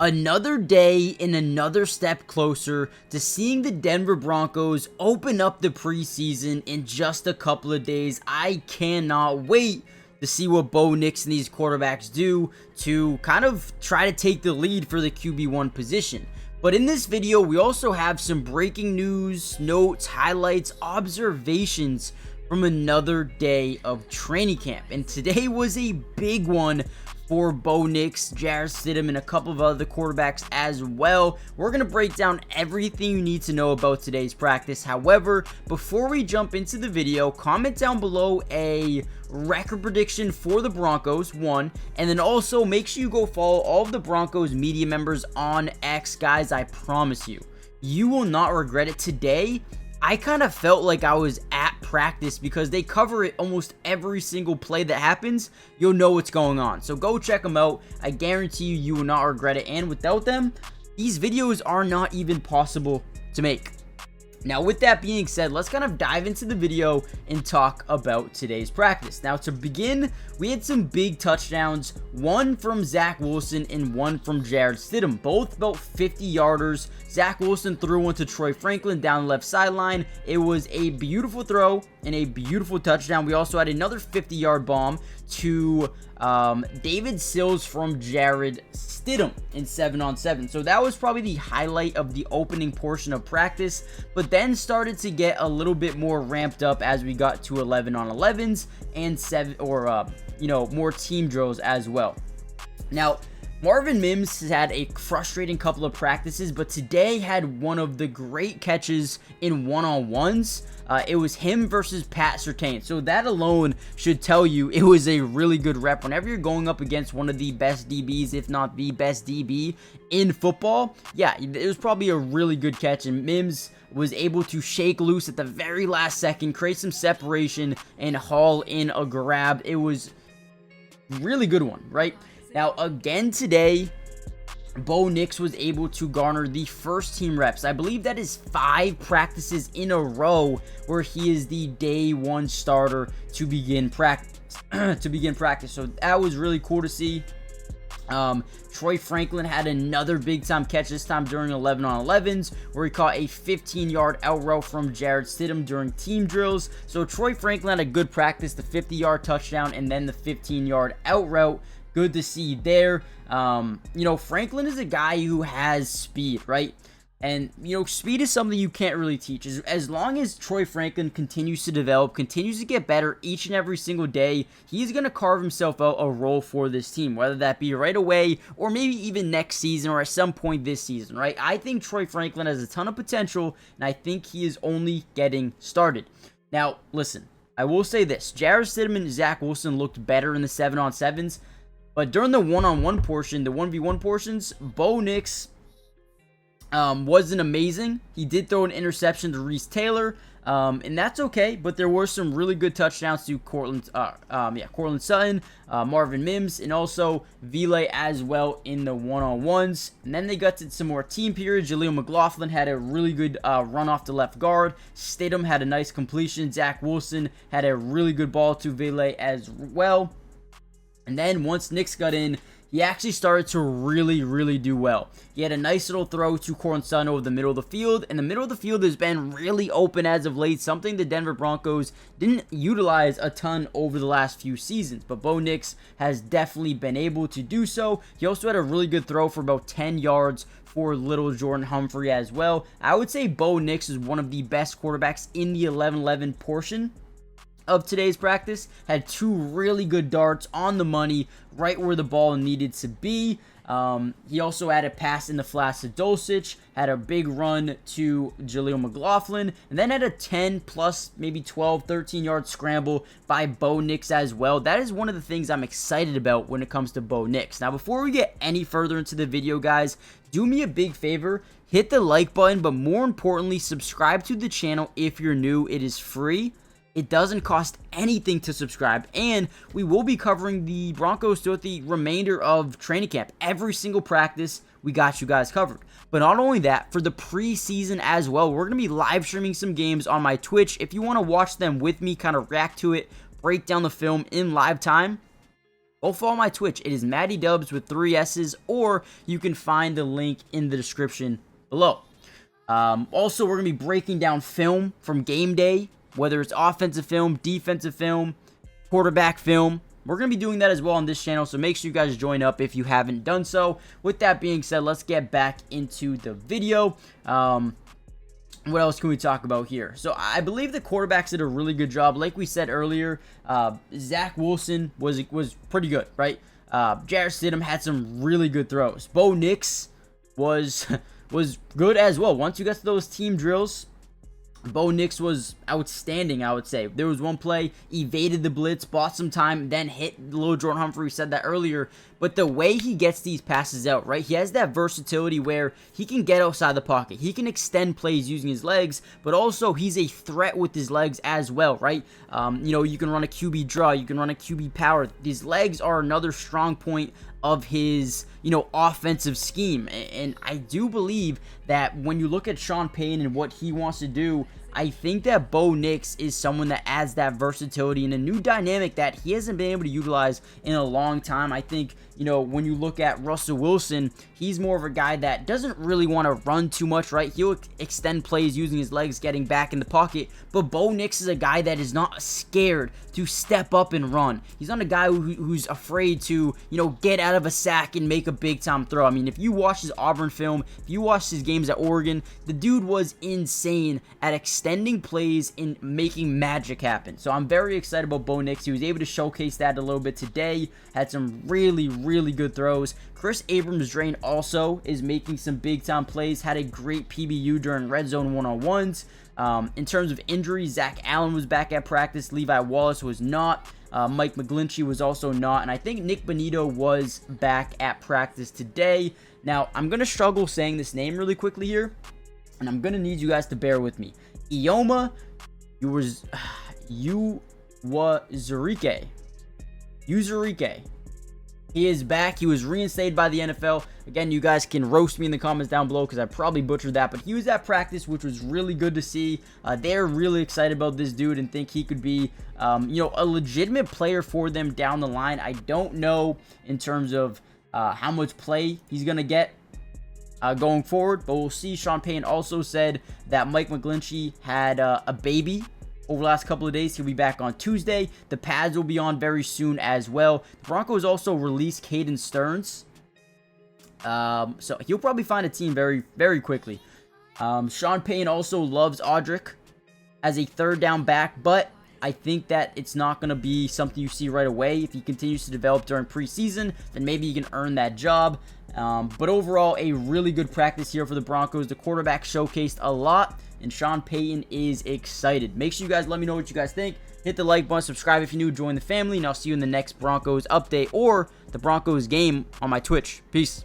Another day and another step closer to seeing the Denver Broncos open up the preseason in just a couple of days. I cannot wait to see what Bo Nix and these quarterbacks do to kind of try to take the lead for the QB1 position. But in this video, we also have some breaking news, notes, highlights, observations from another day of training camp. And today was a big one for Bo Nix, Jarrett Stidham, and a couple of other quarterbacks as well. We're going to break down everything you need to know about today's practice. However, before we jump into the video, comment down below a record prediction for the Broncos, one, and then also make sure you go follow all of the Broncos media members on X. Guys, I promise you will not regret it. Today, I kind of felt like I was at practice because they cover it almost every single play that happens. You'll know what's going on. So go check them out. I guarantee you will not regret it. And without them, these videos are not even possible to make. Now, with that being said, let's kind of dive into the video and talk about today's practice. Now, to begin, we had some big touchdowns, one from Zach Wilson and one from Jarrett Stidham, both about 50-yarders. Zach Wilson threw one to Troy Franklin down the left sideline. It was a beautiful throw and a beautiful touchdown. We also had another 50-yard bomb to David Sills from Jarrett Stidham in 7-on-7. So that was probably the highlight of the opening portion of practice, but then started to get a little bit more ramped up as we got to 11-on-11s and more team drills as well. Now, Marvin Mims has had a frustrating couple of practices, but today had one of the great catches in one-on-ones. It was him versus Pat Surtain. So that alone should tell you it was a really good rep. Whenever you're going up against one of the best DBs, if not the best DB in football, yeah, it was probably a really good catch. And Mims was able to shake loose at the very last second, create some separation, and haul in a grab. It was a really good one, right? Now, again today, Bo Nix was able to garner the first team reps. I believe that is 5 practices in a row where he is the day one starter to begin practice. So that was really cool to see. Troy Franklin had another big time catch, this time during 11-on-11s, where he caught a 15-yard out route from Jarrett Stidham during team drills. So Troy Franklin had a good practice, the 50-yard touchdown and then the 15-yard out route. Good to see there. Franklin is a guy who has speed, right? And, speed is something you can't really teach. As long as Troy Franklin continues to develop, continues to get better each and every single day, he's going to carve himself out a role for this team, whether that be right away or maybe even next season or at some point this season, right? I think Troy Franklin has a ton of potential, and I think he is only getting started. Now, listen, I will say this. Jarrett Stidham and Zach Wilson looked better in the 7-on-7s. But during the one-on-one portion, the 1v1 portions, Bo Nix wasn't amazing. He did throw an interception to Reese Taylor, and that's okay. But there were some really good touchdowns to Courtland Sutton, Marvin Mims, and also Vile as well in the one-on-ones. And then they got to some more team periods. Jaleel McLaughlin had a really good run off the left guard. Stidham had a nice completion. Zach Wilson had a really good ball to Vile as well. And then once Nix got in, he actually started to really do well. He had a nice little throw to Courtland Sutton over the middle of the field, and the middle of the field has been really open as of late, something the Denver Broncos didn't utilize a ton over the last few seasons, but Bo Nix has definitely been able to do so. He also had a really good throw for about 10 yards for little Jordan Humphrey as well. I would say Bo Nix is one of the best quarterbacks in the 11-11 portion of today's practice. Had 2 really good darts on the money, right where the ball needed to be. He also had a pass in the flats to Dulcich, had a big run to Jaleel McLaughlin, and then had a 10 plus maybe 12, 13-yard scramble by Bo Nix as well. That is one of the things I'm excited about when it comes to Bo Nix. Now, before we get any further into the video, guys, do me a big favor. Hit the like button, but more importantly, subscribe to the channel if you're new. It is free. It doesn't cost anything to subscribe, and we will be covering the Broncos throughout the remainder of training camp. Every single practice, we got you guys covered. But not only that, for the preseason as well, we're going to be live streaming some games on my Twitch. If you want to watch them with me, kind of react to it, break down the film in live time, go follow my Twitch. It is Matty Dubs with 3 S's, or you can find the link in the description below. Also, we're going to be breaking down film from game day, whether it's offensive film, defensive film, quarterback film. We're going to be doing that as well on this channel, so make sure you guys join up if you haven't done so. With that being said, let's get back into the video. What else can we talk about here? So I believe the quarterbacks did a really good job. Like we said earlier, Zach Wilson was pretty good, right? Jarrett Stidham had some really good throws. Bo Nix was good as well. Once you get to those team drills, Bo Nix was outstanding, I would say. There was one play, evaded the blitz, bought some time, then hit little Jordan Humphrey, said that earlier. But the way he gets these passes out, right? He has that versatility where he can get outside the pocket. He can extend plays using his legs, but also he's a threat with his legs as well, right? You can run a QB draw, you can run a QB power. These legs are another strong point of his, offensive scheme. And I do believe that when you look at Sean Payton and what he wants to do, I think that Bo Nix is someone that adds that versatility and a new dynamic that he hasn't been able to utilize in a long time. I think, when you look at Russell Wilson, he's more of a guy that doesn't really want to run too much, right? He'll extend plays using his legs, getting back in the pocket. But Bo Nix is a guy that is not scared to step up and run. He's not a guy who's afraid to, get out of a sack and make a big-time throw. I mean, if you watch his Auburn film, if you watch his games at Oregon, the dude was insane at extending plays and making magic happen. So I'm very excited about Bo Nix. He was able to showcase that a little bit today. Had some really good throws. Chris Abrams-Drain also is making some big-time plays. Had a great PBU during red zone one-on-ones. In terms of injuries, Zach Allen was back at practice. Levi Wallace was not. Mike McGlinchey was also not. And I think Nick Bonito was back at practice today. Now, I'm going to struggle saying this name really quickly here, and I'm going to need you guys to bear with me. Ioma Uzurike. He is back. He was reinstated by the NFL. Again, you guys can roast me in the comments down below because I probably butchered that. But he was at practice, which was really good to see. They're really excited about this dude and think he could be, a legitimate player for them down the line. I don't know in terms of how much play he's going to get going forward, but we'll see. Sean Payton also said that Mike McGlinchey had a baby over the last couple of days. He'll be back on Tuesday. The pads will be on very soon as well. The Broncos also released Caden Stearns. So he'll probably find a team very quickly. Sean Payton also loves Audric as a third down back, but I think that it's not going to be something you see right away. If he continues to develop during preseason, then maybe he can earn that job. But overall, a really good practice here for the Broncos. The quarterback showcased a lot, and Sean Payton is excited. Make sure you guys let me know what you guys think. Hit the like button, subscribe if you're new, join the family, and I'll see you in the next Broncos update or the Broncos game on my Twitch. Peace.